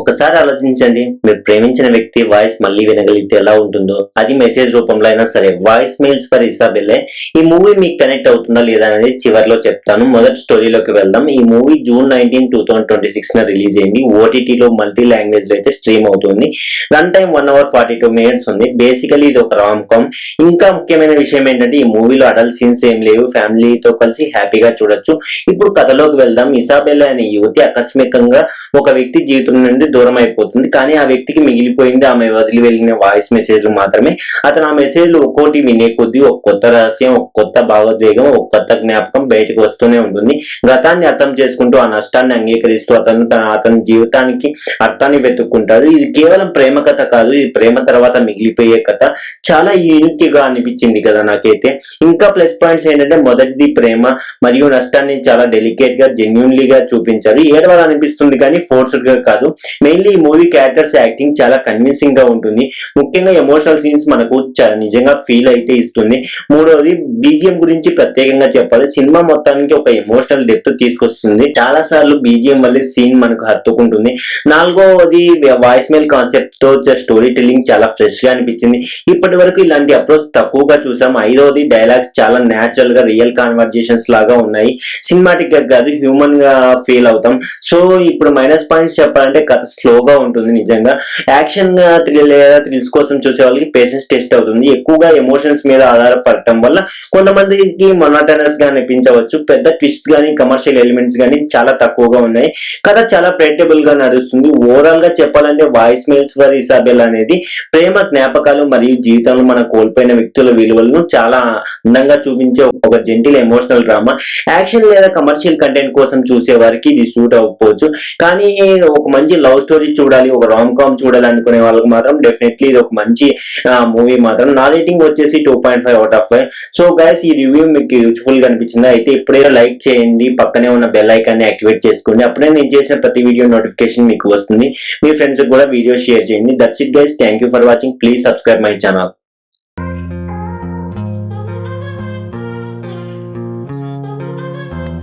ఒక్కసారి ఆలోచించండి, మీరు ప్రేమించిన వ్యక్తి వాయిస్ మళ్ళీ వినగలిగితే ఎలా ఉంటుందో. అది మెసేజ్ రూపంలో అయినా సరే. Voice mails for Isabelle. ఈ మూవీ మీకు కనెక్ట్ అవుతుందా లేదా అనేది చివరిలో చెప్తాను. మొదటి స్టోరీలోకి వెళ్దాం. ఈ మూవీ జూన్ 19, 2026 రిలీజ్ అయింది. ఓటీటీలో మల్టీ లాంగ్వేజ్ లో అయితే స్ట్రీమ్ అవుతుంది. రన్ టైం 1 hour 42 minutes ఉంది. బేసికలీ ఇది ఒక రామ్ కామ్. ఇంకా ముఖ్యమైన విషయం ఏంటంటే ఈ మూవీలో అడల్ట్ సీన్స్ ఏం లేవు. ఫ్యామిలీతో కలిసి హ్యాపీగా చూడొచ్చు. ఇప్పుడు కథలోకి వెళ్దాం. ఇసాబెల్లా అనే యువతి ఆకస్మికంగా ఒక వ్యక్తి జీవితం నుండి దూరం అయిపోతుంది. కానీ ఆ వ్యక్తికి మిగిలిపోయింది ఆమె వదిలి వెళ్ళిన వాయిస్ మెసేజ్లు మాత్రమే. అతను ఆ మెసేజ్లు ఒక్కోటి వినే కొద్దీ ఒక కొత్త రహస్యం, ఒక కొత్త భావోద్వేగం, ఒక కొత్త జ్ఞాపకం బయటకు వస్తూనే ఉంటుంది. గతాన్ని అర్థం చేసుకుంటూ ఆ నష్టాన్ని అంగీకరిస్తూ అతని జీవితానికి అర్థాన్ని వెతుక్కుంటాడు. ఇది కేవలం ప్రేమ కథ కాదు, ఇది ప్రేమ తర్వాత మిగిలిపోయే కథ. చాలా యూనిక్ గా అనిపించింది కదా నాకైతే. ఇంకా ప్లస్ పాయింట్స్ ఏంటంటే మొదటిది ప్రేమ మరియు నష్టాన్ని చాలా డెలికేట్ గా జెన్యూన్లీగా చూపించారు. ఏడవాలనిపిస్తుంది కానీ ఫోర్స్డ్ గా కాదు. మెయిన్లీ ఈ మూవీ క్యారెక్టర్స్ యాక్టింగ్ చాలా కన్విన్సింగ్ గా ఉంటుంది. ముఖ్యంగా ఎమోషనల్ సీన్స్ మనకు నిజంగా ఫీల్ అయితే ఇస్తుంది. మూడవది బీజిఎం గురించి ప్రత్యేకంగా చెప్పాలి. సినిమా మొత్తానికి ఒక ఎమోషనల్ డెప్త్ తీసుకొస్తుంది. చాలా సార్లు బీజిఎం వల్ల సీన్ మనకు హత్తుకుంటుంది. నాలుగోది వాయిస్ మెయిల్ కాన్సెప్ట్ తో స్టోరీ టెల్లింగ్ చాలా ఫ్రెష్ గా అనిపించింది. ఇప్పటి వరకు ఇలాంటి అప్రోచ్ తక్కువగా చూసాం. ఐదవది డైలాగ్స్ చాలా న్యాచురల్ గా రియల్ కాన్వర్జేషన్స్ లాగా ఉన్నాయి. సినిమాటిక్ గా కాదు, హ్యూమన్ గా ఫీల్ అవుతాం. సో ఇప్పుడు మైనస్ పాయింట్స్ చెప్పాలంటే కథ స్లోగా ఉంటుంది. నిజంగా యాక్షన్ లేదా థ్రిల్స్ కోసం చూసే వాళ్ళకి పేషెన్స్ టెస్ట్ అవుతుంది. ఎక్కువగా ఎమోషన్స్ మీద ఆధారపడటం వల్ల కొంతమందికి మొనోటనస్ గా అనిపించవచ్చు. పెద్ద ట్విస్ట్ గానీ కమర్షియల్ ఎలిమెంట్స్ గానీ చాలా తక్కువగా ఉన్నాయి. కథ చాలా ప్రెడిక్టబుల్ గా నడుస్తుంది. ఓవరాల్ గా చెప్పాలంటే వాయిస్ మెయిల్స్ ఫర్ ఇసాబెల్లా అనేది ప్రేమ, జ్ఞాపకాలు మరియు జీవితంలో మనం కోల్పోయిన వ్యక్తుల విలువలను చాలా అందంగా చూపించే ఒక జెంటిల్ ఎమోషనల్ డ్రామా. యాక్షన్ లేదా కమర్షియల్ కంటెంట్ కోసం చూసే వారికి ఇది సూట్ అవ్వకపోవచ్చు. కానీ ఒక మంచి లవ్ స్టోరీ చూడాలి, ఒక రామ్ కామ్ చూడాలి అనుకునే వాళ్ళకి మాత్రం డెఫినెట్లీ ఇది ఒక మంచి మూవీ మాత్రం. నా రేటింగ్ వచ్చేసి 2.5 out of 5. సో గైస్, ఈ రివ్యూ మీకు యూజ్ఫుల్ గా అనిపించిందా అయితే ఇప్పుడే లైక్ చేయండి, పక్కనే ఉన్న బెల్ ఐకాన్ ని యాక్టివేట్ చేసుకోండి. అప్పుడే నేను చేసిన ప్రతి వీడియో నోటిఫికేషన్ మీకు వస్తుంది. మీ ఫ్రెండ్స్ కూడా వీడియో షేర్ చేయండి. That's it guys, thank you for watching. Please subscribe my channel.